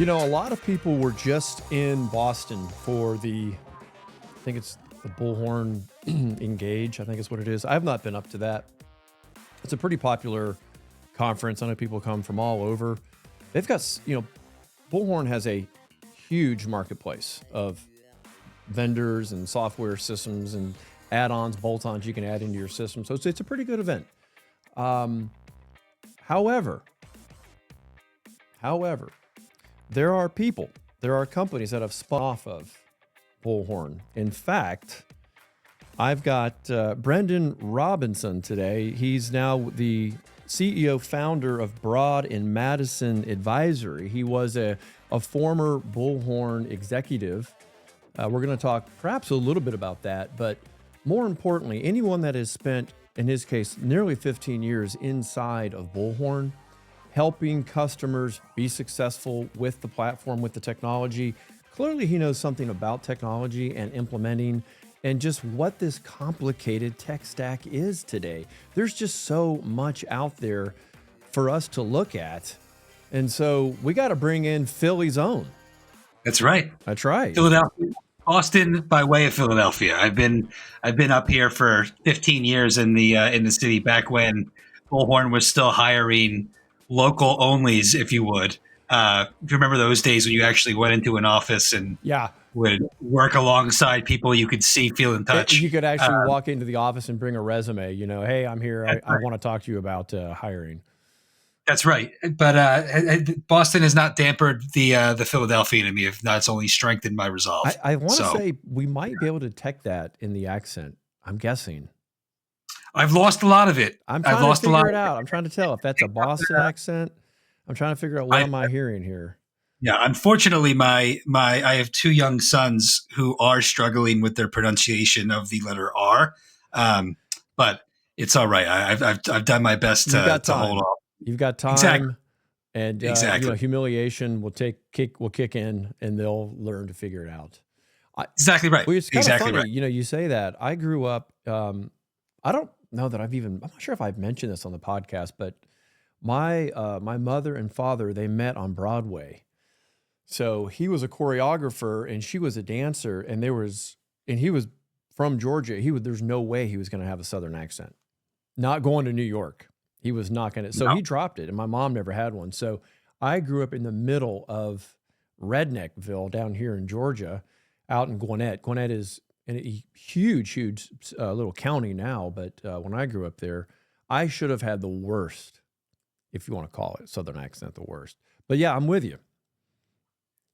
A lot of people were just in Boston for I think it's the Bullhorn Engage, I think is what it is. I have not been up to that. It's a pretty popular conference. I know people come from all over. They've got, Bullhorn has a huge marketplace of vendors and software systems and add-ons, bolt-ons you can add into your system. So it's a pretty good event. However, there are companies that have spun off of Bullhorn. In fact, I've got Brendan Robinson today. He's now the CEO founder of Broad and Madison Advisory. He was a former Bullhorn executive. We're going to talk perhaps a little bit about that, but more importantly, anyone that has spent, in his case, nearly 15 years inside of Bullhorn, helping customers be successful with the platform, with the technology. Clearly, he knows something about technology and implementing and just what this complicated tech stack is today. There's just so much out there for us to look at. And so we got to bring in Philly's own. That's right. That's right. Philadelphia, Boston by way of Philadelphia. I've been up here for 15 years in the city, back when Bullhorn was still hiring local onlys, if you would. If you remember those days when you actually went into an office and would work alongside people you could see, feel, and touch. You could actually walk into the office and bring a resume. Hey, I'm here. I want to talk to you about hiring. That's right. But Boston has not dampened the Philadelphia in me. If not, it's only strengthened my resolve. I want to say we might be able to detect that in the accent. I'm guessing. I've lost a lot of it. I've lost to figure it out. I'm trying to tell if that's a Boston accent. I'm trying to figure out what am I hearing here. Yeah, unfortunately, I have two young sons who are struggling with their pronunciation of the letter R, but it's all right. I've done my best to hold on. You've got time, exactly. And humiliation will kick in, and they'll learn to figure it out. Exactly right. Well, it's kind of funny, you say that. I grew up. I don't know that I'm not sure if I've mentioned this on the podcast, but my mother and father, they met on Broadway. So he was a choreographer and she was a dancer, and he was from Georgia. There's no way he was going to have a Southern accent. Not going to New York. He was not going to. So He dropped it, and my mom never had one. So I grew up in the middle of Redneckville down here in Georgia, out in Gwinnett. Gwinnett is a huge little county now, but when I grew up there, I should have had the worst, if you want to call it Southern accent, the worst. But yeah, I'm with you.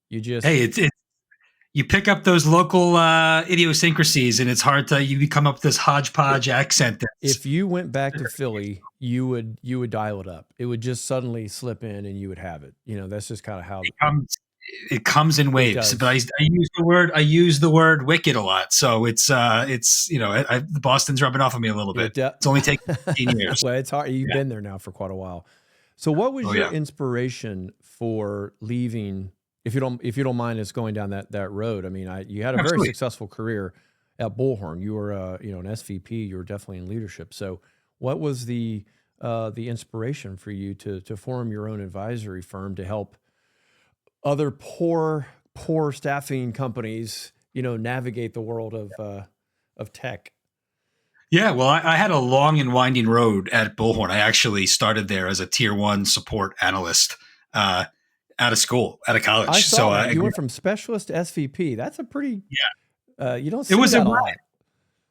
You pick up those local idiosyncrasies, and it's hard you come up with this hodgepodge accent. If you went back to Philly, you would dial it up. It would just suddenly slip in, and you would have it. That's just kind of how it comes in waves. But I use the word wicked a lot, so it's Boston's rubbing off on me a little bit. It's only taken 15 years. Well, it's hard. You've been there now for quite a while. So, what was your inspiration for leaving? If you don't mind us going down that road. I mean, you had a very successful career at Bullhorn. You were an SVP. You were definitely in leadership. So, what was the inspiration for you to form your own advisory firm to help other poor staffing companies, navigate the world of tech? Yeah, well, I had a long and winding road at Bullhorn. I actually started there as a tier 1 support analyst. Out of school, out of college. I saw that. You went from specialist to SVP. That's a pretty you don't see it was that a ride.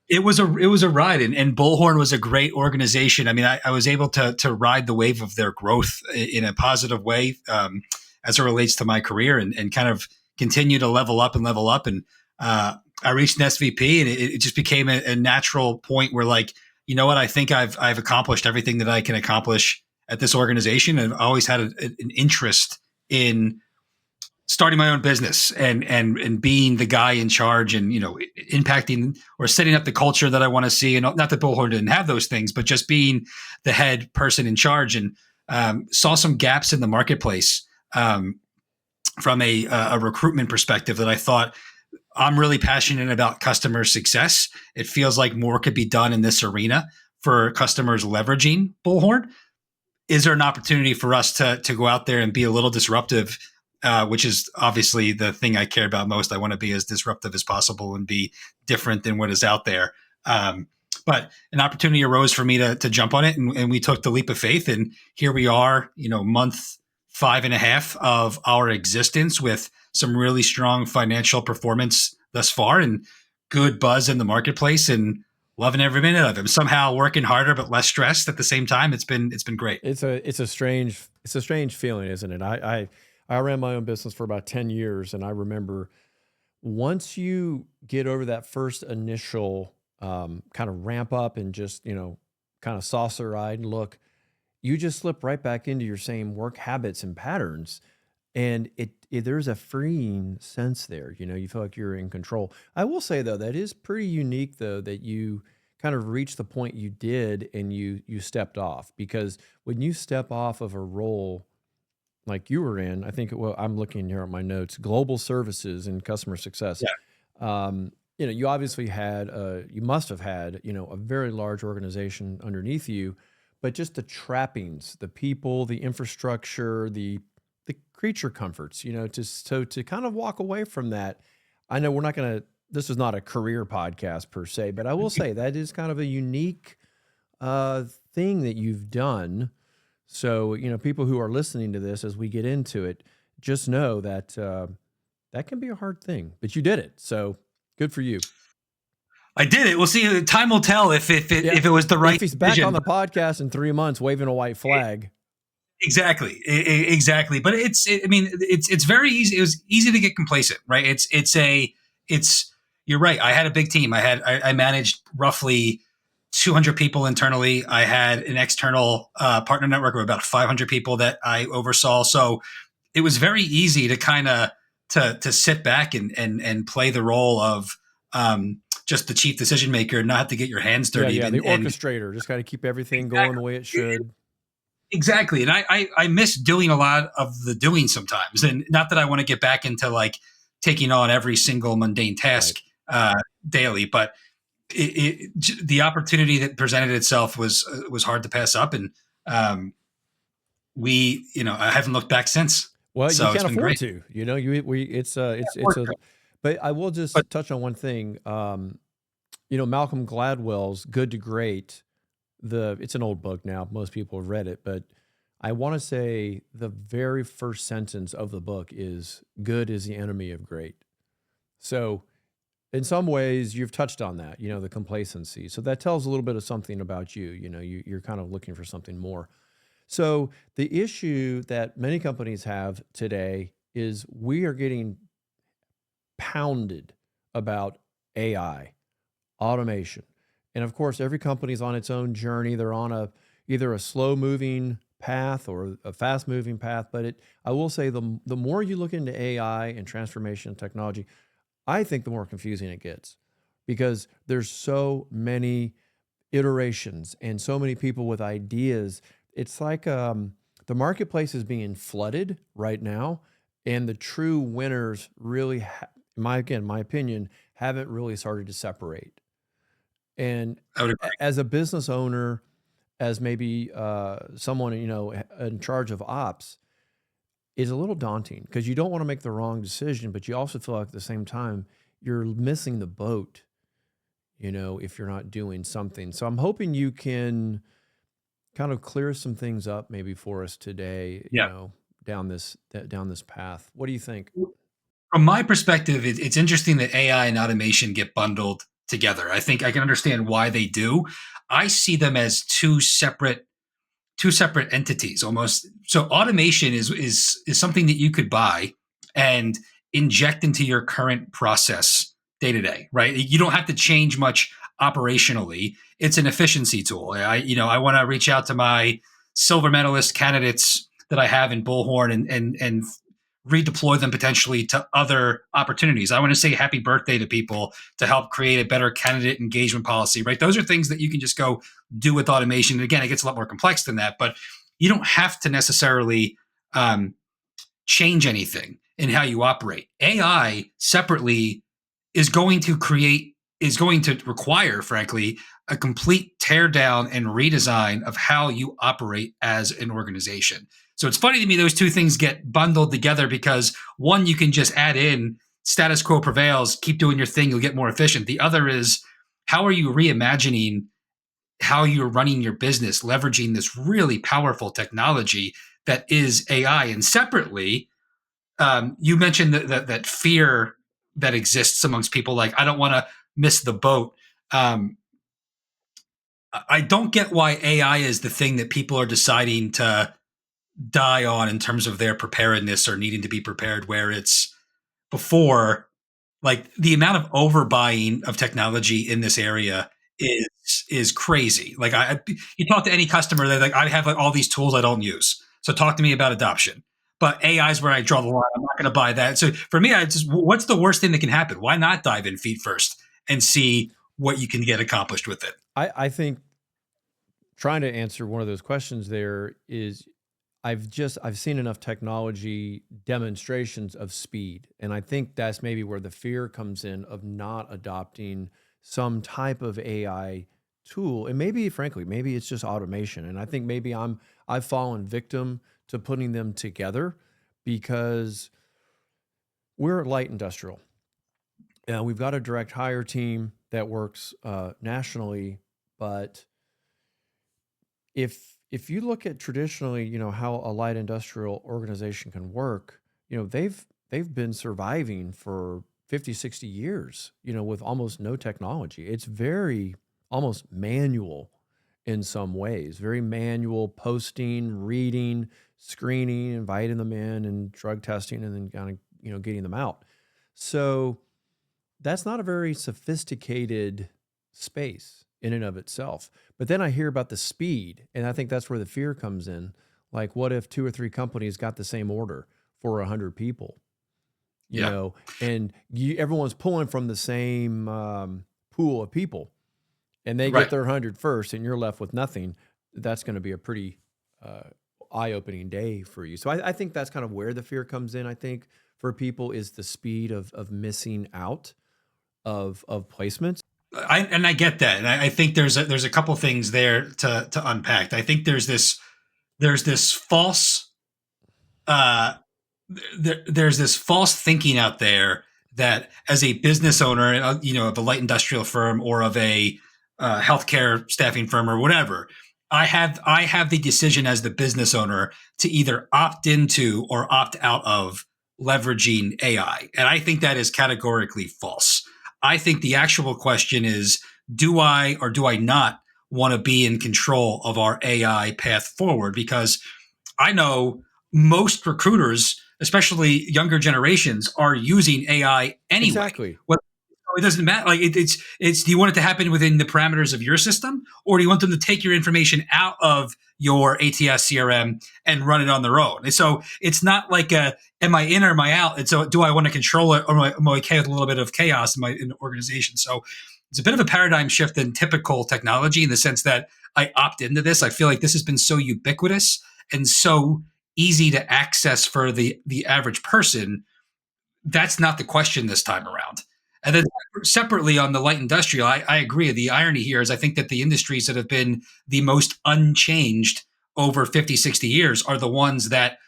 It was a ride, and Bullhorn was a great organization. I mean, I was able to ride the wave of their growth in a positive way as it relates to my career, and kind of continue to level up. And I reached an SVP, and it just became a natural point where, like, you know what, I think I've accomplished everything that I can accomplish at this organization, and I've always had an interest in starting my own business and being the guy in charge, and impacting or setting up the culture that I want to see. And not that Bullhorn didn't have those things, but just being the head person in charge, and saw some gaps in the marketplace from a recruitment perspective that I thought, I'm really passionate about customer success. It feels like more could be done in this arena for customers leveraging Bullhorn. Is there an opportunity for us to go out there and be a little disruptive which is obviously the thing I care about most. I want to be as disruptive as possible and be different than what is out there. Um, but an opportunity arose for me to jump on it, and we took the leap of faith. And here we are, month 5.5 of our existence with some really strong financial performance thus far and good buzz in the marketplace, and loving every minute of it. Somehow working harder but less stressed at the same time. It's been great. It's a strange feeling, isn't it? I ran my own business for about 10 years, and I remember once you get over that first initial kind of ramp up and just, kind of saucer-eyed look, you just slip right back into your same work habits and patterns. And there's a freeing sense there. You feel like you're in control. I will say though, that is pretty unique though, that you kind of reached the point you did and you stepped off, because when you step off of a role like you were in, I think, well, I'm looking here at my notes, global services and customer success. Yeah. You obviously had, you must have had, a very large organization underneath you, but just the trappings, the people, the infrastructure, the creature comforts, to kind of walk away from that. I know we're not going to, this is not a career podcast per se, but I will say that is kind of a unique thing that you've done. So, people who are listening to this as we get into it, just know that that can be a hard thing, but you did it. So good for you. I did it. We'll see. Time will tell if it was the right If he's back decision. on the podcast in 3 months waving a white flag. Exactly. Exactly. But it's very easy. It was easy to get complacent, right? You're right. I had a big team. I managed roughly 200 people internally. I had an external partner network of about 500 people that I oversaw. So it was very easy to kind of to sit back and play the role of just the chief decision maker and not have to get your hands dirty. Yeah, the orchestrator. Just got to keep everything going the way it should. Exactly. And I miss doing a lot of the doing sometimes. And not that I want to get back into like taking on every single mundane task daily, but the opportunity that presented itself was hard to pass up. And I haven't looked back since. Well, so you can't afford to, but I will just touch on one thing. Malcolm Gladwell's Good to Great, it's an old book now. Most people have read it, but I want to say the very first sentence of the book is good is the enemy of great. So in some ways you've touched on that, the complacency. So that tells a little bit of something about you, you're kind of looking for something more. So the issue that many companies have today is we are getting pounded about AI, automation. And of course, every company's on its own journey. They're on either a slow moving path or a fast moving path. But I will say the more you look into AI and transformation and technology, I think the more confusing it gets, because there's so many iterations and so many people with ideas. It's like the marketplace is being flooded right now, and the true winners really, my opinion, haven't really started to separate. And as a business owner, as maybe someone in charge of ops, is a little daunting, because you don't want to make the wrong decision, but you also feel like at the same time you're missing the boat, if you're not doing something. So I'm hoping you can kind of clear some things up maybe for us today, down this path. What do you think? From my perspective, it's interesting that AI and automation get bundled together. I think I can understand why they do. I see them as two separate entities almost. So automation is something that you could buy and inject into your current process day to day, right? You don't have to change much operationally. It's an efficiency tool. I want to reach out to my silver medalist candidates that I have in Bullhorn and redeploy them potentially to other opportunities. I want to say happy birthday to people to help create a better candidate engagement policy, right? Those are things that you can just go do with automation. And again, it gets a lot more complex than that, but you don't have to necessarily change anything in how you operate. AI separately is going to require, frankly, a complete teardown and redesign of how you operate as an organization. So it's funny to me those two things get bundled together because one, you can just add in status quo prevails, keep doing your thing, you'll get more efficient. The other is how are you reimagining how you're running your business, leveraging this really powerful technology that is AI. And separately, you mentioned that fear that exists amongst people, like I don't want to miss the boat. Um, I don't get why AI is the thing that people are deciding to die on in terms of their preparedness or needing to be prepared. Where it's before, like the amount of overbuying of technology in this area is crazy. Like you talk to any customer, they're like, I have like all these tools I don't use. So talk to me about adoption. But AI is where I draw the line. I'm not going to buy that. So for me, I just, what's the worst thing that can happen? Why not dive in feet first and see what you can get accomplished with it? I think trying to answer one of those questions there is I've seen enough technology demonstrations of speed. And I think that's maybe where the fear comes in of not adopting some type of AI tool. And maybe frankly, maybe it's just automation. And I think maybe I've fallen victim to putting them together because we're light industrial. We've got a direct hire team that works nationally, but if you look at traditionally, how a light industrial organization can work, they've been surviving for 50, 60 years, with almost no technology. It's very almost manual in some ways, very manual posting, reading, screening, inviting them in and drug testing and then kind of, getting them out. So that's not a very sophisticated space in and of itself. But then I hear about the speed, and I think that's where the fear comes in. Like, what if 2 or 3 companies got the same order for 100 people? Yeah. And everyone's pulling from the same pool of people, and they get Right. their 100 first, and you're left with nothing. That's going to be a pretty eye-opening day for you. So I think that's kind of where the fear comes in. I think for people is the speed of missing out of placements. I get that, and I think there's a couple things there to unpack. I think there's this false uh, there's this false thinking out there that as a business owner, of a light industrial firm or of a healthcare staffing firm or whatever, I have the decision as the business owner to either opt into or opt out of leveraging AI, and I think that is categorically false. I think the actual question is, do I or do I not want to be in control of our AI path forward? Because I know most recruiters, especially younger generations, are using AI anyway. Exactly. What it doesn't matter. Like it's. Do you want it to happen within the parameters of your system, or do you want them to take your information out of your ATS CRM and run it on their own? And so it's not like am I in or am I out? And so do I want to control it, or am I okay with a little bit of chaos in the organization? So it's a bit of a paradigm shift in typical technology in the sense that I opt into this. I feel like this has been so ubiquitous and so easy to access for the average person. That's not the question this time around. And then separately on the light industrial, I agree. The irony here is I think that the industries that have been the most unchanged over 50, 60 years are the ones that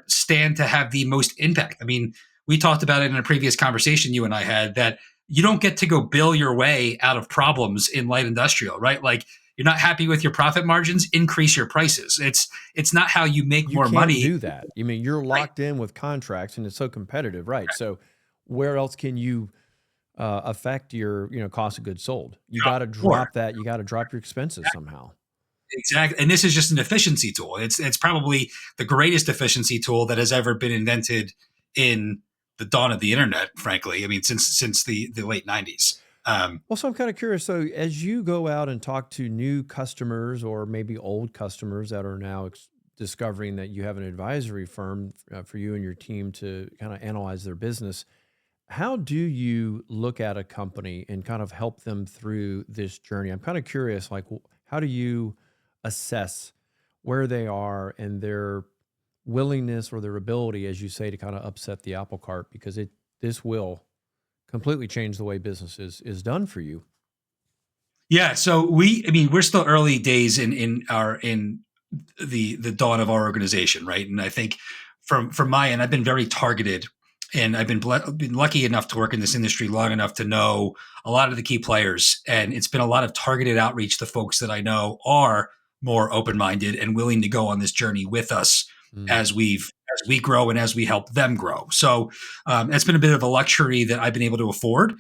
stand to have the most impact. I mean, we talked about it in a previous conversation you and I had that you don't get to go bill your way out of problems in light industrial, right? Like you're not happy with your profit margins, increase your prices. It's not how you make You more can't money. do that. I mean, you're Right. locked in with contracts and it's so competitive, right? So where else can you affect your, cost of goods sold? You got to Sure. drop that. You got to drop your expenses somehow. Exactly. And this is just an efficiency tool. It's probably the greatest efficiency tool that has ever been invented in the dawn of the internet, frankly. I mean, since the late 90s. Well, so I'm kind of curious. So as you go out and talk to new customers or maybe old customers that are now discovering that you have an advisory firm for you and your team to kind of analyze their business, how do you look at a company and kind of help them through this journey? I'm kind of curious, like, how do you assess where they are and their willingness or their ability, as you say, to kind of upset the apple cart? Because this will completely change the way business is done for you. Yeah. So I mean, we're still early days in the dawn of our organization, right? And I think from my end, I've been very targeted, and I've been lucky enough to work in this industry long enough to know a lot of the key players, and it's been a lot of targeted outreach to folks that I know are more open minded and willing to go on this journey with us Mm. as we grow and as we help them grow. So that's been a bit of a luxury that I've been able to afford.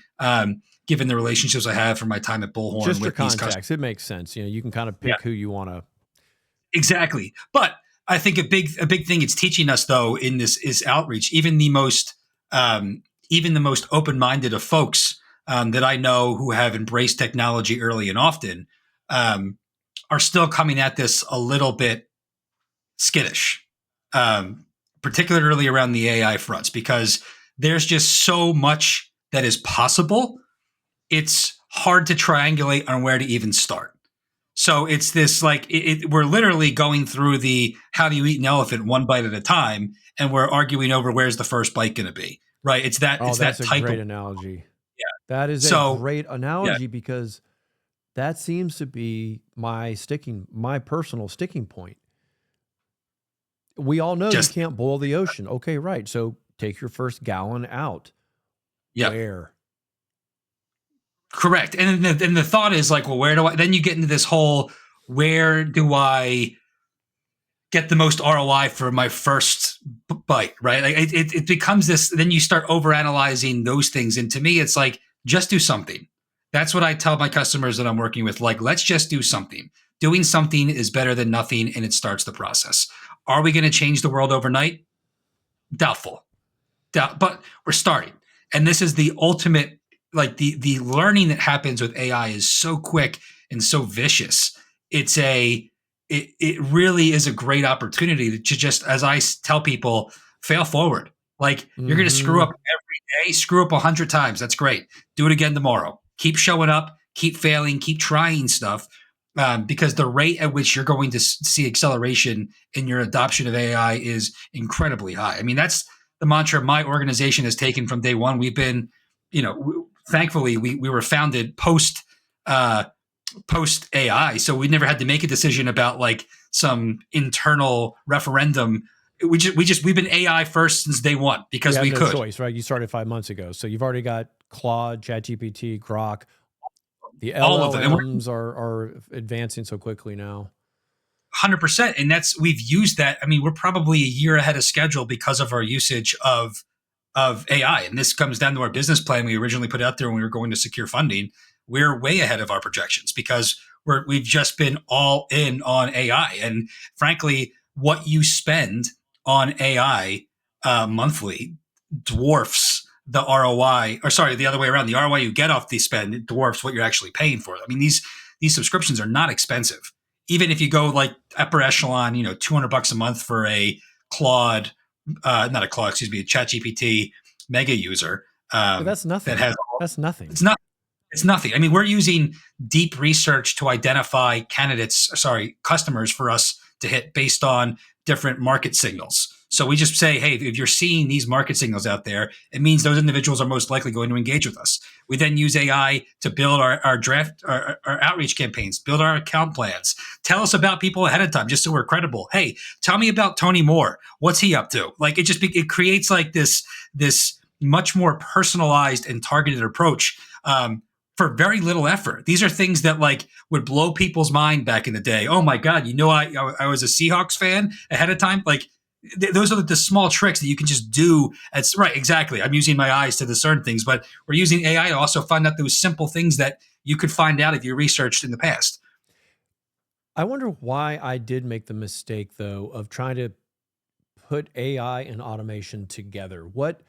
Given the relationships I have from my time at Bullhorn Just your with these customers. contacts. It makes sense. You can kind of Yeah, pick who you want to. exactly. But I think a big thing it's teaching us though in this is outreach. Even the most open minded of folks that I know who have embraced technology early and often um, are still coming at this a little bit skittish, particularly around the AI fronts, because there's just so much that is possible. It's hard to triangulate on where to even start. So it's this like we're literally going through the how do you eat an elephant one bite at a time, and we're arguing over where's the first bite going to be, right? Oh, It's that's that a type of great analogy. yeah. That is a So great yeah, analogy because that seems to be my personal sticking point. We all know you just can't boil the ocean. Okay, right. So take your first gallon out. yeah, Where? correct. And the thought is like, well, where do I? Then you get into this whole where do I get the most ROI for my first bite, right? Like it becomes this, then you start overanalyzing those things. And to me, it's like, just do something. That's what I tell my customers that I'm working with. Like, let's just do something. Doing something is better than nothing, and it starts the process. Are we going to change the world overnight? Doubtful. But we're starting. And this is the ultimate, like the learning that happens with AI is so quick and so vicious. It really is a great opportunity to just, as I tell people, fail forward. Like you're going to screw Mm-hmm. up every day, screw up 100 times. That's great. Do it again tomorrow. Keep showing up, keep failing, keep trying stuff. Because the rate at which you're going to see acceleration in your adoption of AI is incredibly high. I mean, that's the mantra my organization has taken from day one. We've been, thankfully, we were founded post AI, so we never had to make a decision about like some internal referendum. We've been AI first since day one You because have we no could. choice, right? You started 5 months ago. So you've already got Claude, ChatGPT, Grok. The All of them, and we're LLMs are advancing so quickly now. 100%. And we've used that. I mean, we're probably a year ahead of schedule because of our usage of AI. And this comes down to our business plan we originally put out there when we were going to secure funding. We're way ahead of our projections because we've just been all in on AI. And frankly, what you spend on AI monthly dwarfs the ROI, or sorry, the other way around. The ROI you get off the spend it dwarfs what you're actually paying for. I mean, these subscriptions are not expensive. Even if you go like upper echelon, $200 a month for a Claude not a Claude, excuse me, a ChatGPT mega user But that's that nothing. has That's nothing. it's not it's nothing. I mean, we're using deep research to identify customers for us to hit based on different market signals. So we just say, hey, if you're seeing these market signals out there, it means those individuals are most likely going to engage with us. We then use AI to build our draft, our outreach campaigns, build our account plans, tell us about people ahead of time, just so we're credible. Hey, tell me about Tony Moore. What's he up to? Like it creates like this much more personalized and targeted approach. For very little effort. These are things that like would blow people's mind back in the day. Oh my God, I was a Seahawks fan ahead of time. Like those are the small tricks that you can just do. That's right, exactly. I'm using my eyes to discern things, but we're using AI to also find out those simple things that you could find out if you researched in the past. I wonder why I did make the mistake, though, of trying to put AI and automation together. What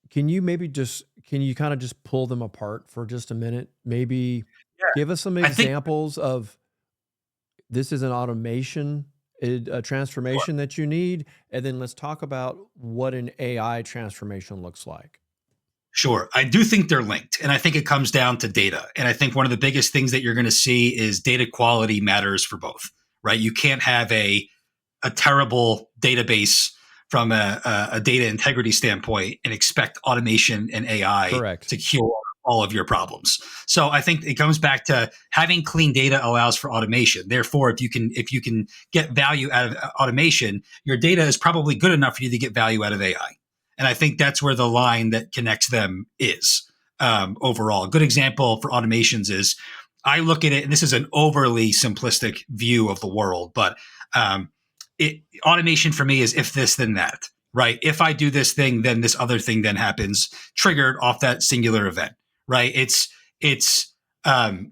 can you maybe just can you kind of just pull them apart for just a minute? Maybe Yeah, give us some I think examples of this is an automation, a transformation that you need, and then let's talk about what an AI transformation looks like. sure. I do think they're linked. And I think it comes down to data. And I think one of the biggest things that you're going to see is data quality matters for both, right? You can't have a terrible database from a data integrity standpoint and expect automation and AI Correct. to cure all of your problems. So I think it comes back to having clean data allows for automation. Therefore, if you can get value out of automation, your data is probably good enough for you to get value out of AI. And I think that's where the line that connects them is overall. A good example for automations is I look at it, and this is an overly simplistic view of the world, but automation for me is if this, then that, right? If I do this thing, then this other thing then happens, triggered off that singular event, right? Again,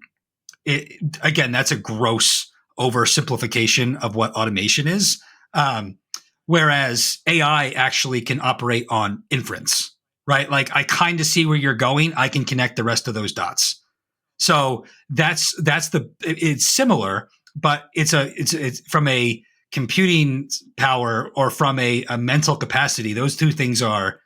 that's a gross oversimplification of what automation is. Whereas AI actually can operate on inference, right? Like I kind of see where you're going. I can connect the rest of those dots. So it's similar, but it's from a computing power or from a mental capacity. Those two things are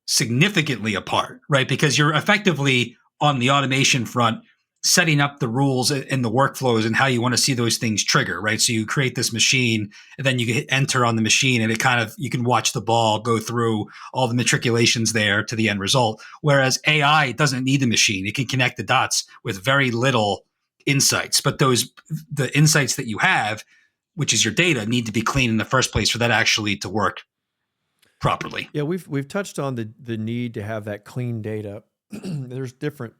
significantly apart, right? Because you're effectively on the automation front setting up the rules and the workflows and how you want to see those things trigger, right? So you create this machine and then you hit enter on the machine and it kind of, you can watch the ball go through all the matriculations there to the end result. Whereas AI doesn't need the machine. It can connect the dots with very little insights, but the insights that you have, which is your data, need to be clean in the first place for that actually to work properly. Yeah, we've touched on the need to have that clean data. There's different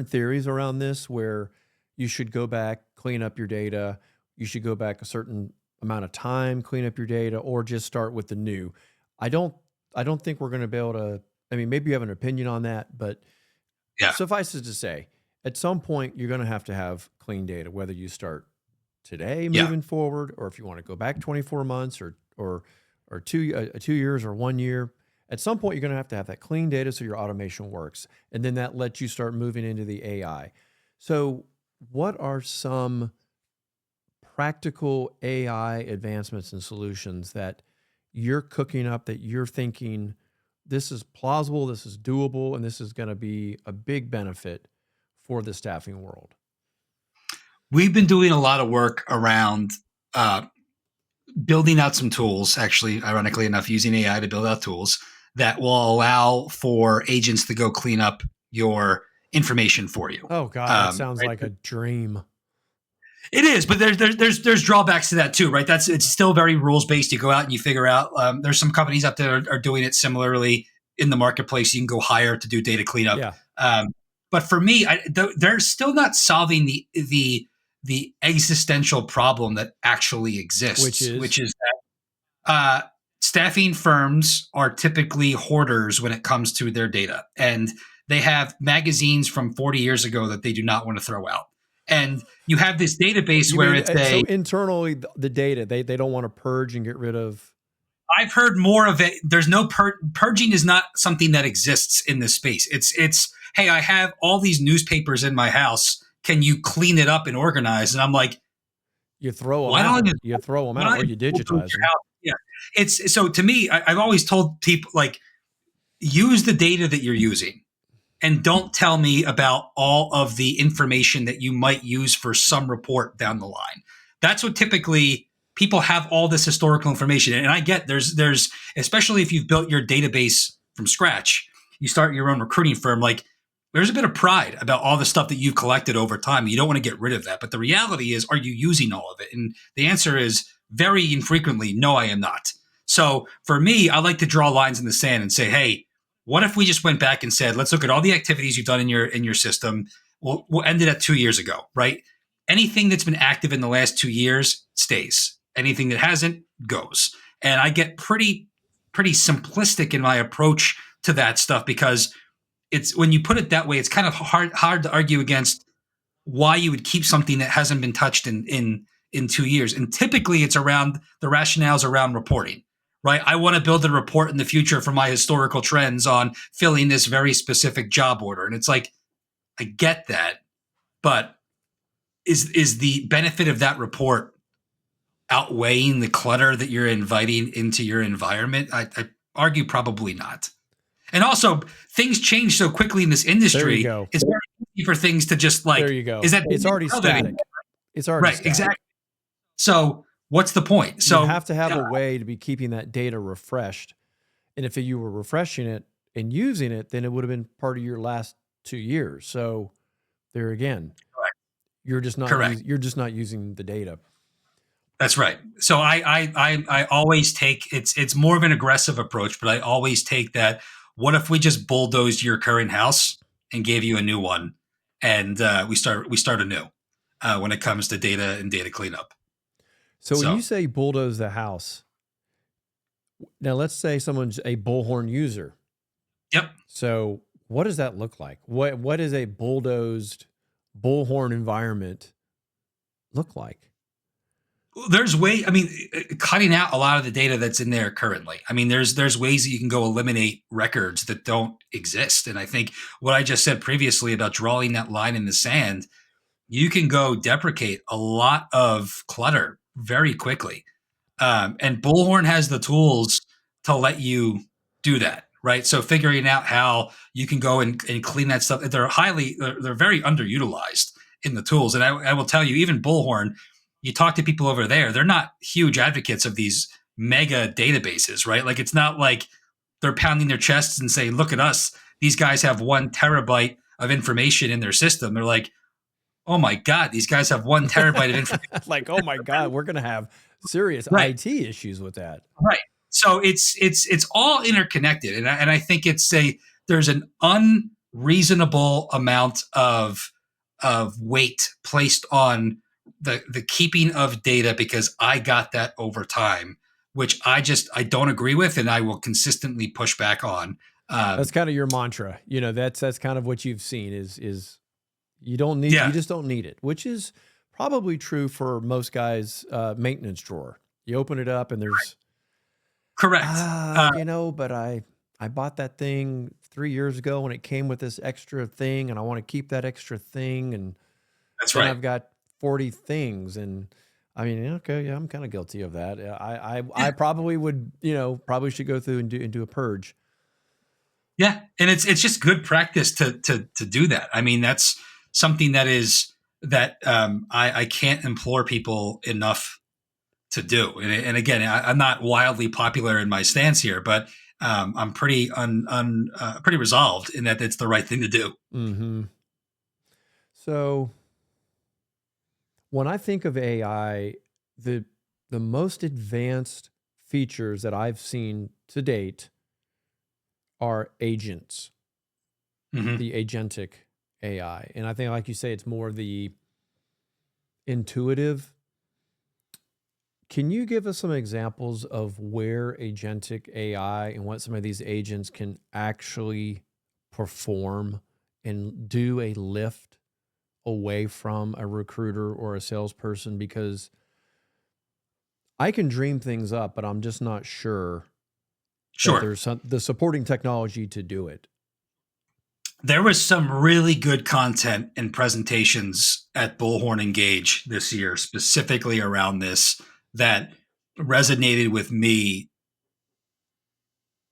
theories around this where you should go back, clean up your data. You should go back a certain amount of time, clean up your data, or just start with the new. I don't think we're going to be able to, I mean, maybe you have an opinion on that, but suffice it to say, at some point, you're going to have clean data, whether you start today moving forward, or if you want to go back 24 months or 2 years or 1 year. At some point, you're going to have that clean data so your automation works. And then that lets you start moving into the AI. So what are some practical AI advancements and solutions that you're cooking up, that you're thinking, this is plausible, this is doable, and this is going to be a big benefit for the staffing world? We've been doing a lot of work around building out some tools, actually, ironically enough, using AI to build out tools that will allow for agents to go clean up your information for you. Oh God, that sounds like a dream. It is, but there's drawbacks to that too, right? It's still very rules based. You go out and you figure out. There's some companies out there are doing it similarly in the marketplace. You can go hire to do data cleanup. Yeah. But for me, they're still not solving the existential problem that actually exists, which is that staffing firms are typically hoarders when it comes to their data, and they have magazines from 40 years ago that they do not want to throw out. And you have this database so internally the data they don't want to purge and get rid of. I've heard more of it. There's no purging is not something that exists in this space. It's hey, I have all these newspapers in my house. Can you clean it up and organize? And I'm like, you throw them out. You throw them out, or you digitize them. Yeah, it's so to me. I've always told people, like, use the data that you're using, and don't tell me about all of the information that you might use for some report down the line. That's what typically people have, all this historical information. And I get there's especially if you've built your database from scratch, you start your own recruiting firm, like there's a bit of pride about all the stuff that you've collected over time. You don't want to get rid of that. But the reality is, are you using all of it? And the answer is very infrequently, no, I am not. So for me, I like to draw lines in the sand and say, hey, what if we just went back and said, let's look at all the activities you've done in your system. We'll end it at 2 years ago, right? Anything that's been active in the last 2 years stays. Anything that hasn't goes. And I get pretty simplistic in my approach to that stuff, because it's, when you put it that way, it's kind of hard to argue against why you would keep something that hasn't been touched in 2 years. And typically it's around the rationales around reporting. Right. I want to build a report in the future for my historical trends on filling this very specific job order. And it's like, I get that, but is the benefit of that report outweighing the clutter that you're inviting into your environment? I argue probably not. And also, things change so quickly in this industry. There you go. It's very easy for things to just like, there you go. Is that it's already static. It's already right, static. Exactly. So what's the point? So you have to have a way to be keeping that data refreshed. And if you were refreshing it and using it, then it would have been part of your last 2 years. So there again, Correct. you're just not Correct. you're just not using the data. That's right. So I always take it's more of an aggressive approach, but I always take that. What if we just bulldozed your current house and gave you a new one, and we start anew when it comes to data and data cleanup. So when you So say bulldoze the house, now let's say someone's a bullhorn user. yep. So what does that look like? What is a bulldozed bullhorn environment look like? There's way. I mean, cutting out a lot of the data that's in there currently. I mean, there's ways that you can go eliminate records that don't exist. And I think what I just said previously about drawing that line in the sand, you can go deprecate a lot of clutter very quickly. And Bullhorn has the tools to let you do that, right? So figuring out how you can go and clean that stuff. They're very underutilized in the tools. And I will tell you, even Bullhorn, you talk to people over there, they're not huge advocates of these mega databases, right? Like it's not like they're pounding their chests and saying, look at us. These guys have 1 terabyte of information in their system. They're like, oh my God, these guys have 1 terabyte of information. Like, oh my God, we're going to have serious Right. IT issues with that. Right. So it's all interconnected, and I think there's an unreasonable amount of weight placed on the keeping of data because I got that over time, which I don't agree with, and I will consistently push back on. That's kind of your mantra. You know, that's kind of what you've seen is you don't need, Yeah. you just don't need it, which is probably true for most guys' maintenance drawer. You open it up and there's, Correct. you know, but I bought that thing 3 years ago and it came with this extra thing and I want to keep that extra thing. And That's then right. I've got 40 things. And I mean, okay, yeah, I'm kind of guilty of that. I probably would, you know, probably should go through and do a purge. Yeah, and it's just good practice to do that. I mean, that's something that I can't implore people enough to do. And again, I'm not wildly popular in my stance here, but I'm pretty pretty resolved in that it's the right thing to do. Mm-hmm. So when I think of AI, the most advanced features that I've seen to date are agents, Mm-hmm. the agentic AI. And I think, like you say, it's more the intuitive. Can you give us some examples of where agentic AI and what some of these agents can actually perform and do a lift away from a recruiter or a salesperson? Because I can dream things up, but I'm just not sure that Sure. there's the supporting technology to do it. There was some really good content and presentations at Bullhorn Engage this year, specifically around this, that resonated with me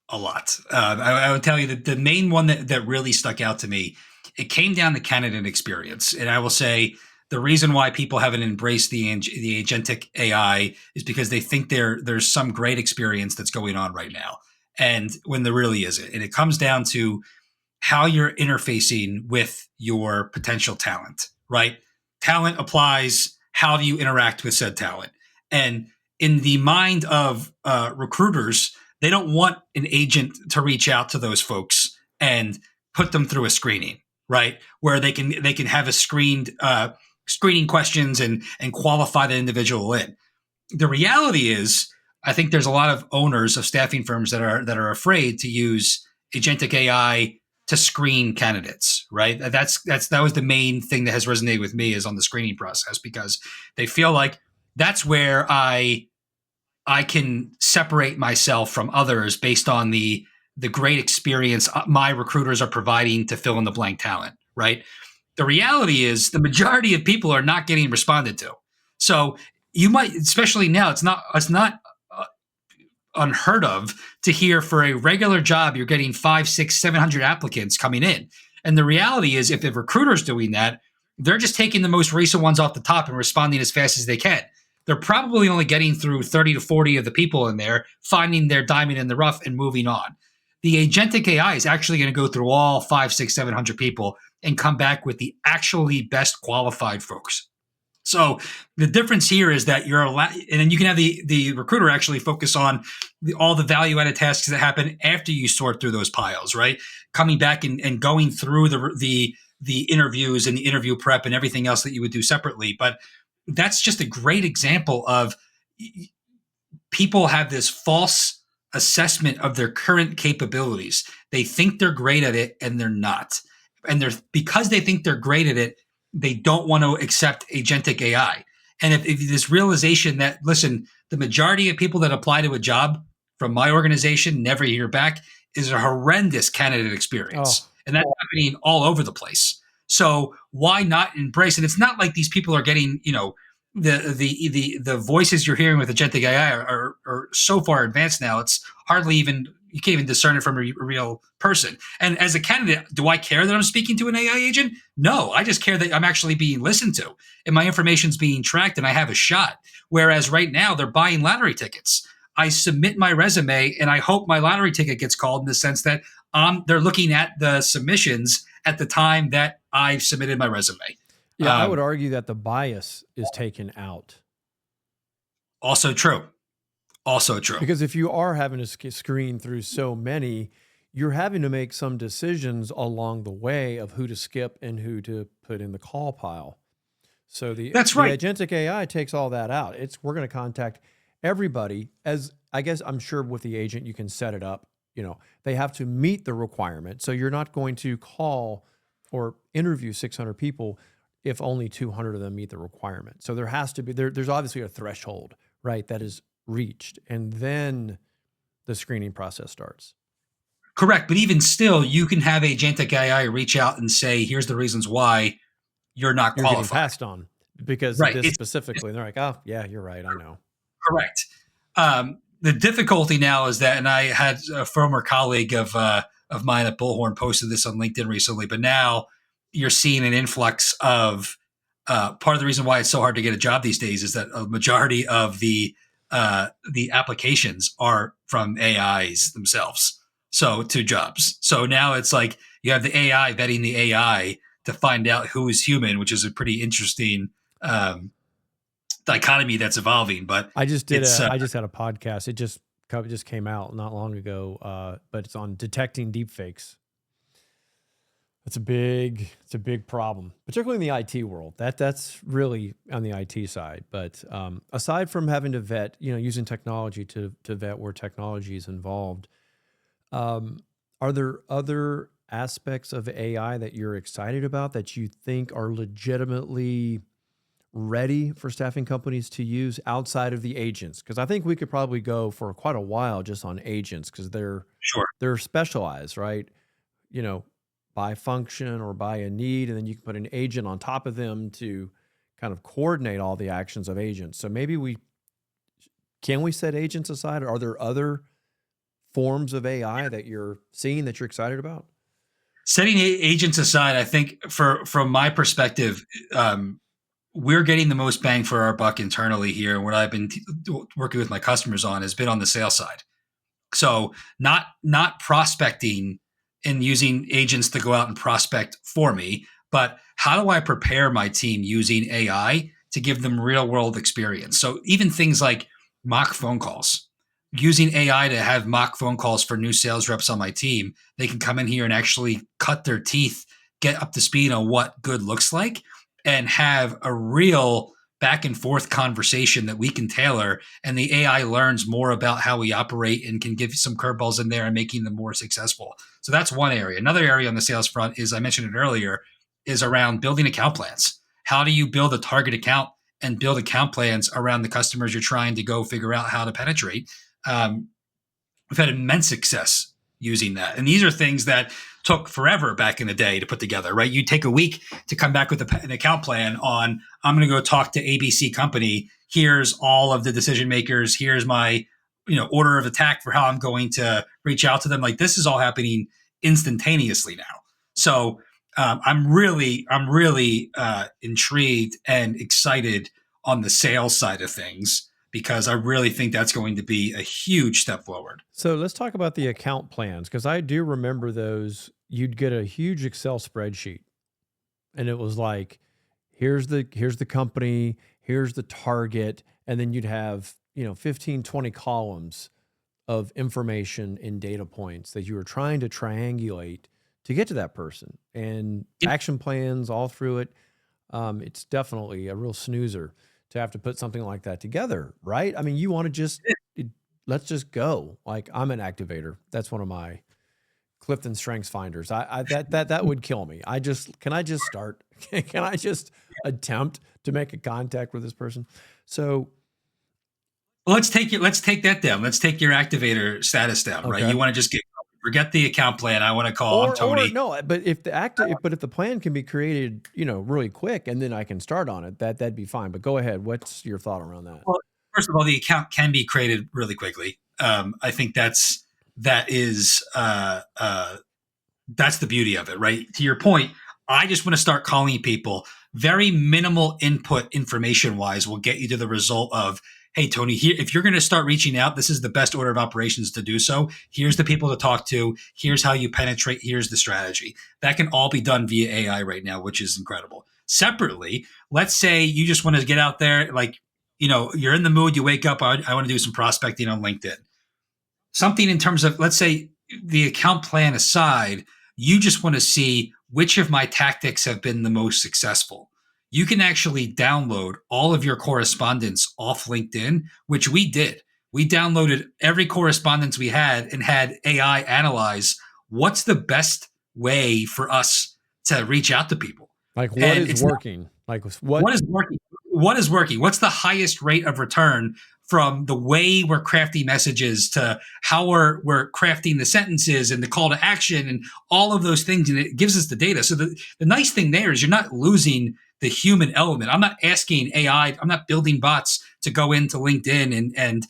a lot. I would tell you that the main one that really stuck out to me, it came down to candidate experience. And I will say the reason why people haven't embraced the agentic AI is because they think there's some great experience that's going on right now. And when there really isn't. And it comes down to how you're interfacing with your potential talent, right? Talent applies. How do you interact with said talent? And in the mind of recruiters, they don't want an agent to reach out to those folks and put them through a screening, right? Where they can have a screening questions and qualify the individual in. The reality is, I think there's a lot of owners of staffing firms that are afraid to use agentic AI to screen candidates, right? That was the main thing that has resonated with me is on the screening process, because they feel like that's where I can separate myself from others based on the great experience my recruiters are providing to fill in the blank talent, right? The reality is the majority of people are not getting responded to. So you might, especially now, it's not unheard of to hear for a regular job you're getting 500, 600, 700 applicants coming in. And the reality is, if the recruiter's doing that, they're just taking the most recent ones off the top and responding as fast as they can. They're probably only getting through 30 to 40 of the people in there, finding their diamond in the rough and moving on. The agentic AI is actually going to go through all 5, 6, 700 people and come back with the actually best qualified folks. So the difference here is that you're allowed, and then you can have the recruiter actually focus on all the value added tasks that happen after you sort through those piles, right? Coming back and going through the interviews and the interview prep and everything else that you would do separately. But that's just a great example of people have this false assessment of their current capabilities. They think they're great at it and they're not. And they're because they think they're great at it, they don't want to accept agentic AI. And if this realization that, listen, the majority of people that apply to a job from my organization never hear back is a horrendous candidate experience. Oh, And that's happening all over the place. So why not embrace? And it's not like these people are getting, the voices you're hearing with agentic AI are so far advanced now. It's hardly even you can't even discern it from a real person. And as a candidate, do I care that I'm speaking to an AI agent? No, I just care that I'm actually being listened to and my information's being tracked and I have a shot. Whereas right now they're buying lottery tickets. I submit my resume and I hope my lottery ticket gets called in the sense that they're looking at the submissions at the time that I've submitted my resume. yeah. I would argue that the bias is taken out. Also true. Also true. Because if you are having to screen through so many, you're having to make some decisions along the way of who to skip and who to put in the call pile. So That's right. The agentic AI takes all that out. We're going to contact everybody. As I guess I'm sure with the agent you can set it up. They have to meet the requirement. So you're not going to call or interview 600 people if only 200 of them meet the requirement. So there has to be there's obviously a threshold, right, that is reached, and then the screening process starts. Correct. But even still, you can have agentic AI reach out and say, here's the reasons why you're not qualified. You're getting passed on because of this specifically. And they're like, oh, yeah, you're right. I know. Correct. The difficulty now is that, and I had a former colleague of mine at Bullhorn posted this on LinkedIn recently, but now you're seeing an influx of part of the reason why it's so hard to get a job these days is that a majority of the applications are from AIs themselves. So to jobs. So now it's like you have the AI vetting the AI to find out who is human, which is a pretty interesting dichotomy that's evolving. But I just had a podcast. It just came out not long ago, but it's on detecting deepfakes. It's a big problem, particularly in the IT world. That's really on the IT side. But aside from having to vet, using technology to vet where technology is involved, are there other aspects of AI that you're excited about that you think are legitimately ready for staffing companies to use outside of the agents? Because I think we could probably go for quite a while just on agents because they're specialized, right? By function or by a need, and then you can put an agent on top of them to kind of coordinate all the actions of agents. So maybe can we set agents aside? Or are there other forms of AI that you're seeing that you're excited about? Setting agents aside, I think from my perspective, we're getting the most bang for our buck internally here. And what I've been working with my customers on has been on the sales side. So not prospecting and using agents to go out and prospect for me, but how do I prepare my team using AI to give them real world experience? So even things like mock phone calls, using AI to have mock phone calls for new sales reps on my team, they can come in here and actually cut their teeth, get up to speed on what good looks like, and have a real back and forth conversation that we can tailor, and the AI learns more about how we operate and can give some curveballs in there and making them more successful. So that's one area. Another area on the sales front is, I mentioned it earlier, is around building account plans. How do you build a target account and build account plans around the customers you're trying to go figure out how to penetrate? We've had immense success using that. And these are things that took forever back in the day to put together, right? You take a week to come back with an account plan on, I'm going to go talk to ABC company. Here's all of the decision makers. Here's my, order of attack for how I'm going to reach out to them. Like, this is all happening instantaneously now. So I'm really intrigued and excited on the sales side of things because I really think that's going to be a huge step forward. So let's talk about the account plans, because I do remember those. You'd get a huge Excel spreadsheet, and it was like, here's the company, here's the target, and then you'd have 15, 20 columns of information and data points that you were trying to triangulate to get to that person, and Yep. action plans all through it. It's definitely a real snoozer to have to put something like that together, right? I mean, you want to just let's just go. Like, I'm an activator. That's one of my Clifton Strengths finders. That would kill me. Can I just start? Can I just attempt to make a contact with this person? So Let's take that down. Let's take your activator status down, right? okay. You want to just forget the account plan. I want to call. I'm Tony. Or no, but if the plan can be created, really quick, and then I can start on it, that'd be fine. But go ahead. What's your thought around that? Well, first of all, the account can be created really quickly. I think that is that's the beauty of it, right? To your point, I just want to start calling people. Very minimal input information wise will get you to the result of, hey, Tony, here, if you're going to start reaching out, this is the best order of operations to do so. Here's the people to talk to. Here's how you penetrate. Here's the strategy. That can all be done via AI right now, which is incredible. Separately, let's say you just want to get out there, like, you're in the mood, you wake up, I want to do some prospecting on LinkedIn. Something in terms of, let's say, the account plan aside, you just want to see which of my tactics have been the most successful. You can actually download all of your correspondence off LinkedIn, which we did. We downloaded every correspondence we had and had AI analyze what's the best way for us to reach out to people. Like, what is working? Like, what is working? What is working? What's the highest rate of return from the way we're crafting messages to how we're crafting the sentences and the call to action and all of those things? And it gives us the data. So the nice thing there is you're not losing the human element. I'm not asking AI, I'm not building bots to go into LinkedIn and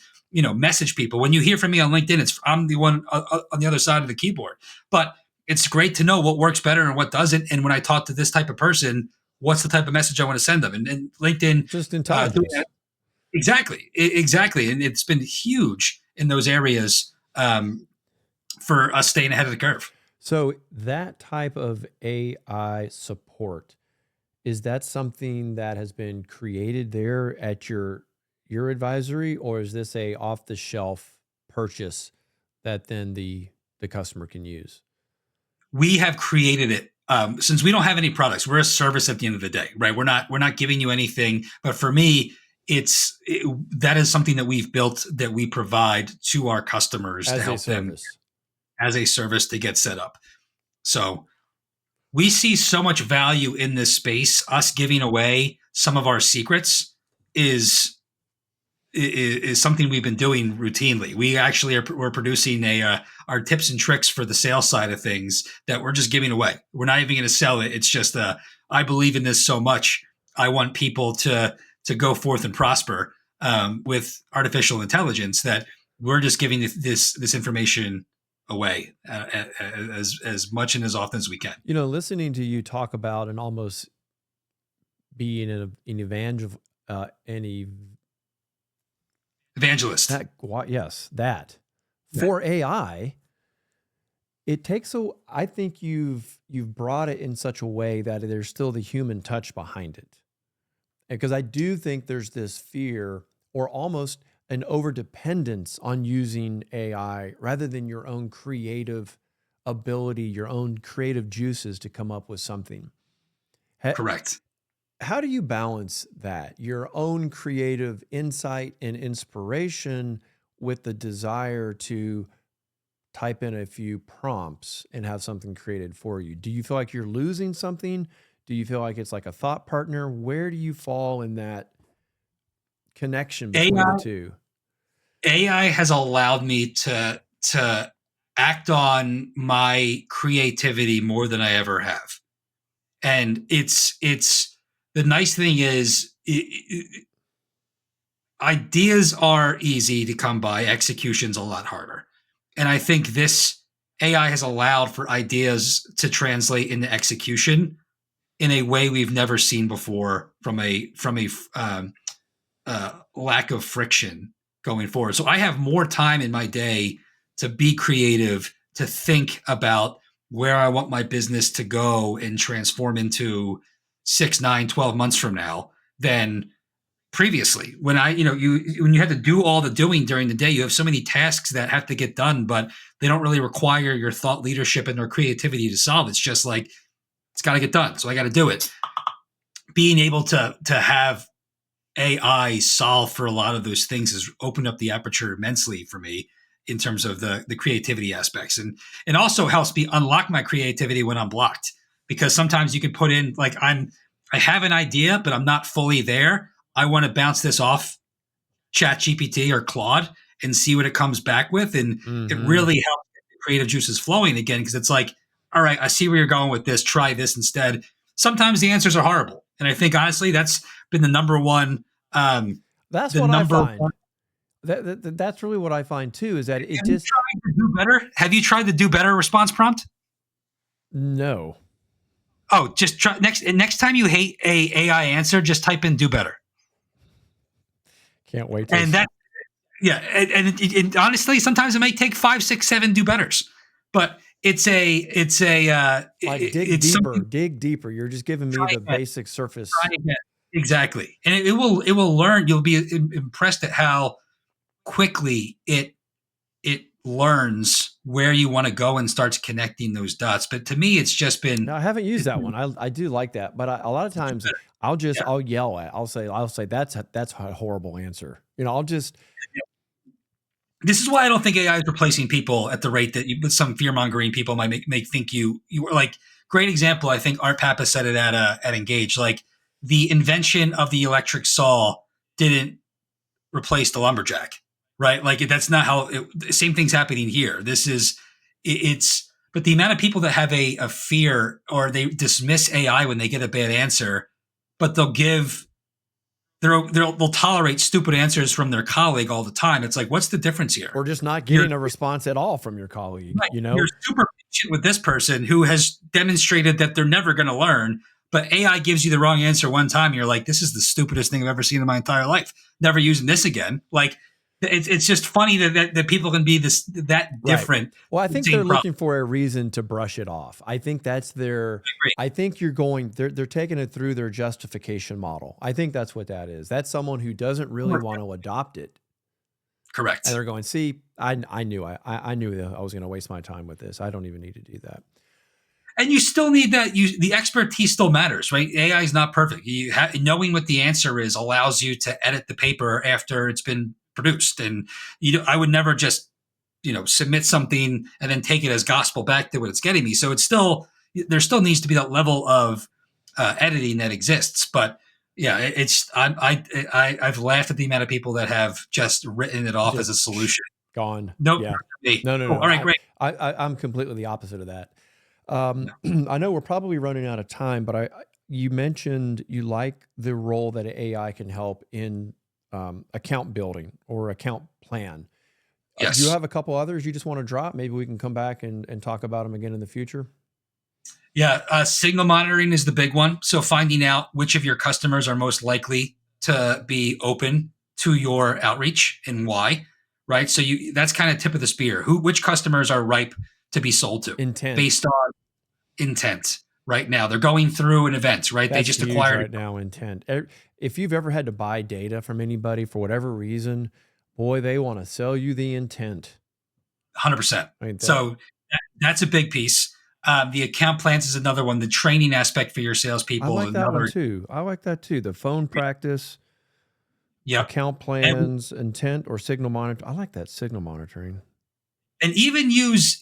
message people. When you hear from me on LinkedIn, I'm the one on the other side of the keyboard. But it's great to know what works better and what doesn't. And when I talk to this type of person, what's the type of message I want to send them? And LinkedIn, just intelligence. Exactly. And it's been huge in those areas for us staying ahead of the curve. So that type of AI support, is that something that has been created there at your advisory, or is this a off the shelf purchase that then the customer can use? We have created it. Since we don't have any products, we're a service at the end of the day, right? We're not giving you anything. But for me, that is something that we've built, that we provide to our customers to help them as a service to get set up. So we see so much value in this space. Us giving away some of our secrets is something we've been doing routinely. We actually we're producing our tips and tricks for the sales side of things that we're just giving away. We're not even going to sell it. It's just I believe in this so much. I want people to go forth and prosper with artificial intelligence, that we're just giving this information away as much and as often as we can. Listening to you talk about and almost being an evangelist. For AI, it takes I think you've brought it in such a way that there's still the human touch behind it. Because I do think there's this fear or almost an overdependence on using AI rather than your own creative ability, your own creative juices to come up with something. Correct. How do you balance that, your own creative insight and inspiration, with the desire to type in a few prompts and have something created for you? Do you feel like you're losing something? Do you feel like it's like a thought partner? Where do you fall in that connection between the two? AI has allowed me to act on my creativity more than I ever have. And it's the nice thing is ideas are easy to come by, execution's a lot harder. And I think this AI has allowed for ideas to translate into execution in a way we've never seen before from a lack of friction going forward. So I have more time in my day to be creative, to think about where I want my business to go and transform into 6, 9, 12 months from now than previously. When when you had to do all the doing during the day, you have so many tasks that have to get done, but they don't really require your thought leadership and their creativity to solve. It's just like, it's got to get done. So I got to do it. Being able to have AI solve for a lot of those things has opened up the aperture immensely for me in terms of the creativity aspects, and also helps me unlock my creativity when I'm blocked, because sometimes you can put in like I have an idea but I'm not fully there. I want to bounce this off ChatGPT or Claude and see what it comes back with, and it really helps get the creative juices flowing again, because it's like, all right, I see where you're going with this, try this instead. Sometimes the answers are horrible, and I think honestly that's been the number one. That's The what I number find. one. That's really what I find too, is that it Have you just, tried to do better? Have you tried to do better response prompt? no. Oh, just try next time you hate a AI answer, just type in "do better," Can't wait to and that yeah, and honestly, sometimes it may take 5, 6, 7 do betters, but it's like it's something. dig deeper. You're just giving me Try the again, basic surface. try again. Exactly, and it will learn. You'll be impressed at how quickly it learns where you want to go and starts connecting those dots. But to me, it's just been Now, I haven't used it's that been one. I do like that, but a lot of times better. Yeah. I'll yell at. I'll say that's a horrible answer. I'll just This is why I don't think AI is replacing people at the rate that some fear mongering people might make think you were like. Great example. I think Art Papa said it at Engage. Like, the invention of the electric saw didn't replace the lumberjack, right? Like, that's not how. Same thing's happening here. This is it's. But the amount of people that have a fear, or they dismiss AI when they get a bad answer, but they'll tolerate stupid answers from their colleague all the time. It's like, what's the difference here? or just not You're getting a response at all from your colleague. right. You're super patient with this person who has demonstrated that they're never going to learn, but AI gives you the wrong answer one time. And you're like, this is the stupidest thing I've ever seen in my entire life. Never using this again. Like, it's just funny that people can be that different. Right. Well, I think Same they're problem. looking for a reason to brush it off. I think that's their. I agree. I think they're taking it through their justification model. I think that's what that is. That's someone who doesn't really want to adopt it, Correct. and they're going, "See, I knew I knew that I was going to waste my time with this. I don't even need to do that." And you still need that. The expertise still matters, right? AI is not perfect. Knowing what the answer is allows you to edit the paper after it's been produced. And I would never just submit something and then take it as gospel back to what it's getting me. So there still needs to be that level of editing that exists. But yeah, I've laughed at the amount of people that have just written it off as a solution. Gone. Nope. Yeah. Me. No. Cool. All right, great. I'm completely the opposite of that. I know we're probably running out of time, but you mentioned you like the role that AI can help in account building or account plan. Yes. Do you have a couple others you just want to drop? Maybe we can come back and talk about them again in the future. Yeah, signal monitoring is the big one. So finding out which of your customers are most likely to be open to your outreach and why, right? So that's kind of tip of the spear. Which customers are ripe to be sold to Intent. based on intent right now. They're going through an event, right? That's they just huge acquired right now. Intent. If you've ever had to buy data from anybody for whatever reason, boy, they want to sell you the intent. 100%. So that's a big piece. The account plans is another one. The training aspect for your salespeople. I like that one too. I like that too. The phone practice, account plans, intent, or signal monitor. I like that, signal monitoring. And even use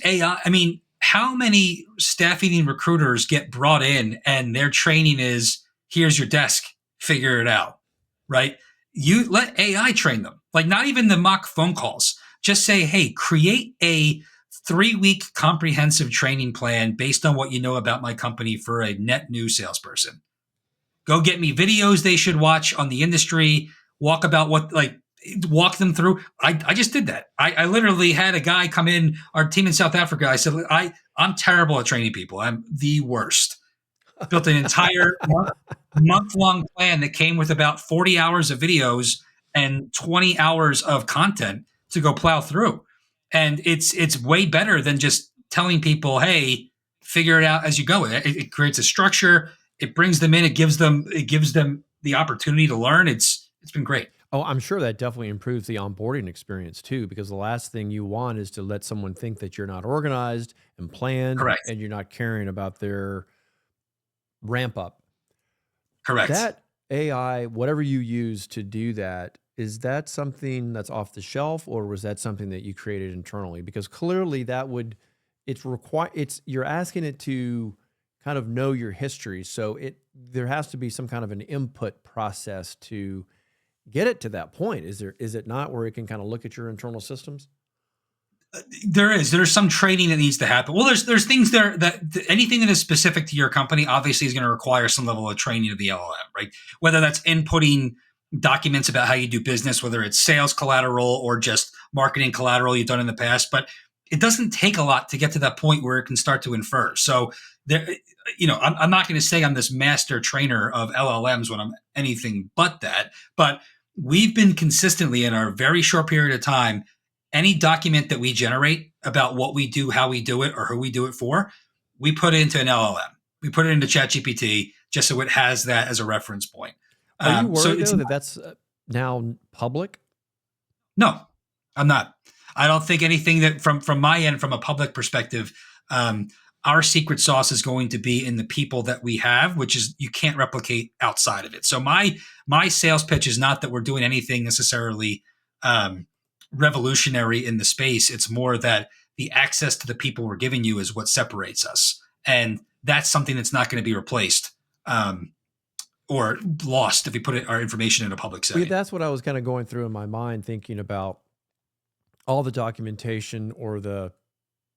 AI. I mean, how many staffing recruiters get brought in and their training is, here's your desk, figure it out, right? You let AI train them. Like, not even the mock phone calls. Just say, hey, create a 3-week comprehensive training plan based on what you know about my company for a net new salesperson. Go get me videos they should watch on the industry, walk them through. I just did that. I literally had a guy come in, our team in South Africa. I said, I'm terrible at training people. I'm the worst. built an entire month-long plan that came with about 40 hours of videos and 20 hours of content to go plow through. And it's way better than just telling people, hey, figure it out as you go. It creates a structure. It brings them in. It gives them the opportunity to learn. It's been great. Oh, I'm sure that definitely improves the onboarding experience too, because the last thing you want is to let someone think that you're not organized and planned Correct. and you're not caring about their ramp up. Correct. That AI, whatever you use to do that, is that something that's off the shelf, or was that something that you created internally? Because clearly that would, you're asking it to kind of know your history. So there has to be some kind of an input process to get it to that point. Is it not, where it can kind of look at your internal systems? There's some training that needs to happen. Well, there's things there that anything that is specific to your company obviously is going to require some level of training of the LLM, right? Whether that's inputting documents about how you do business, whether it's sales collateral or just marketing collateral you've done in the past, but it doesn't take a lot to get to that point where it can start to infer. So there, I'm not going to say I'm this master trainer of LLMs when I'm anything but that, but we've been consistently in our very short period of time, any document that we generate about what we do, how we do it, or who we do it for, we put it into an LLM. We put it into ChatGPT just so it has that as a reference point. Are you worried though that that's now public? No, I'm not. I don't think anything that from my end, from a public perspective, our secret sauce is going to be in the people that we have, which is you can't replicate outside of it. So my sales pitch is not that we're doing anything necessarily revolutionary in the space. It's more that the access to the people we're giving you is what separates us, and that's something that's not going to be replaced or lost if we put our information in a public setting. That's what I was kind of going through in my mind, thinking about all the documentation, or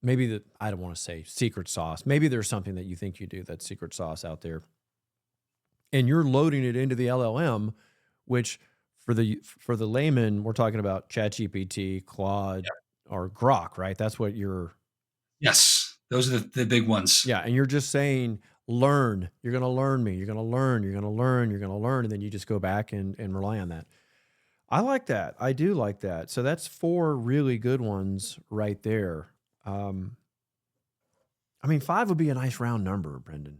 maybe I don't want to say secret sauce. Maybe there's something that you think you do that's secret sauce out there, and you're loading it into the LLM, which for the layman, we're talking about ChatGPT, Claude, or Grok, right? That's what you're. Yes, those are the big ones. Yeah, and you're just saying, learn. You're going to learn me. You're going to learn. You're going to learn. You're going to learn, and then you just go back and rely on that. I like that. I do like that. So that's 4 really good ones right there. I mean, 5 would be a nice round number, Brendan.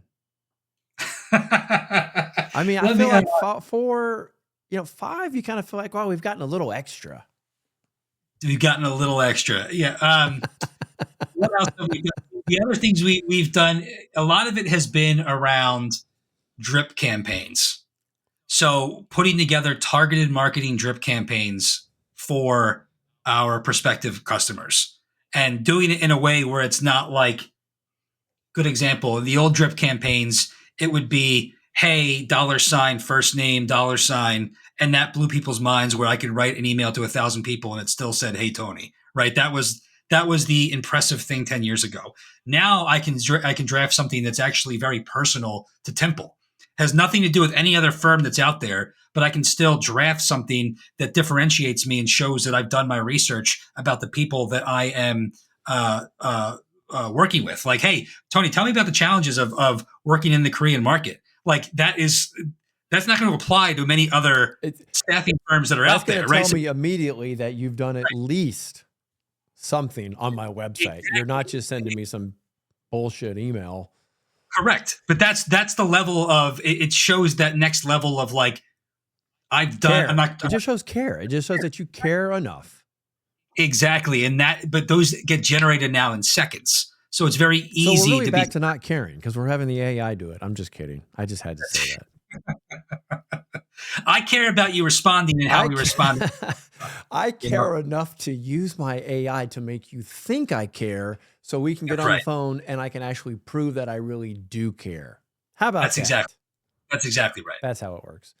I mean, I feel like 4, 5, you kind of feel like, well, we've gotten a little extra. We've gotten a little extra. Yeah. What else have we done? The other things we've done, a lot of it has been around drip campaigns. So putting together targeted marketing drip campaigns for our prospective customers and doing it in a way where it's not like, good example, the old drip campaigns, it would be, hey, $, first name, $, and that blew people's minds, where I could write an email to 1,000 people and it still said, hey, Tony, right? That was the impressive thing 10 years ago. Now I can draft something that's actually very personal to Timpl. Has nothing to do with any other firm that's out there, but I can still draft something that differentiates me and shows that I've done my research about the people that I am working with. Like, hey, Tony, tell me about the challenges of working in the Korean market. Like that's not going to apply to many other staffing firms that are out there. That's going to tell me immediately that you've done at least something on my website. Exactly. You're not just sending me some bullshit email. Correct. But that's the level of it shows that next level of like, I've done. It just shows care. It just shows that you care enough. Exactly. But those get generated now in seconds. So it's very easy. So we're really back to not caring because we're having the AI do it. I'm just kidding. I just had to say that. I care about you responding and how we respond. I care enough to use my AI to make you think I care, so we can get on the phone and I can actually prove that I really do care. How about that? That's exactly right. That's how it works.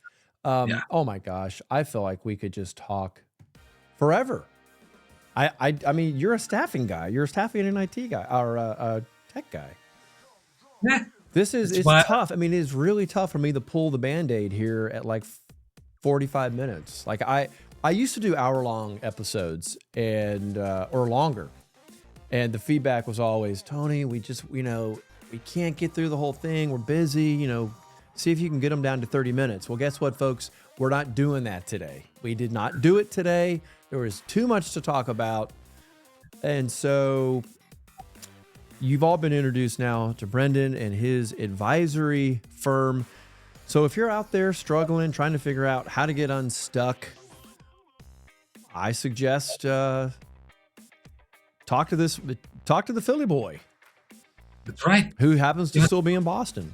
Oh my gosh. I feel like we could just talk forever. I mean, you're a staffing guy. You're a staffing and IT guy, or a tech guy. Yeah. It's tough. I mean, it's really tough for me to pull the Band-Aid here at like 45 minutes. Like I used to do hour-long episodes and or longer. And the feedback was always, Tony, we we can't get through the whole thing. We're busy, you know, see if you can get them down to 30 minutes. Well, guess what, folks? We're not doing that today. We did not do it today. There was too much to talk about. And so you've all been introduced now to Brendan and his advisory firm. So if you're out there struggling, trying to figure out how to get unstuck, I suggest talk to the Philly boy. That's right. Who happens to still be in Boston.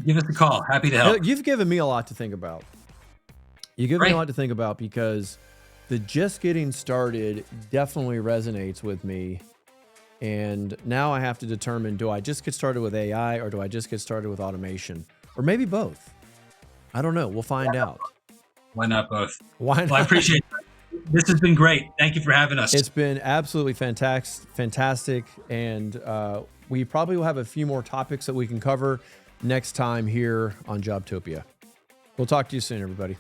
Give us a call. Happy to help. You've given me a lot to think about. You give me a lot to think about because the just getting started definitely resonates with me. And now I have to determine, do I just get started with AI or do I just get started with automation? Or maybe both. I don't know. We'll find out. Why not both? Why not? Well, I appreciate it. This has been great. Thank you for having us. It's been absolutely fantastic. And we probably will have a few more topics that we can cover next time here on jobTopia. We'll talk to you soon, everybody.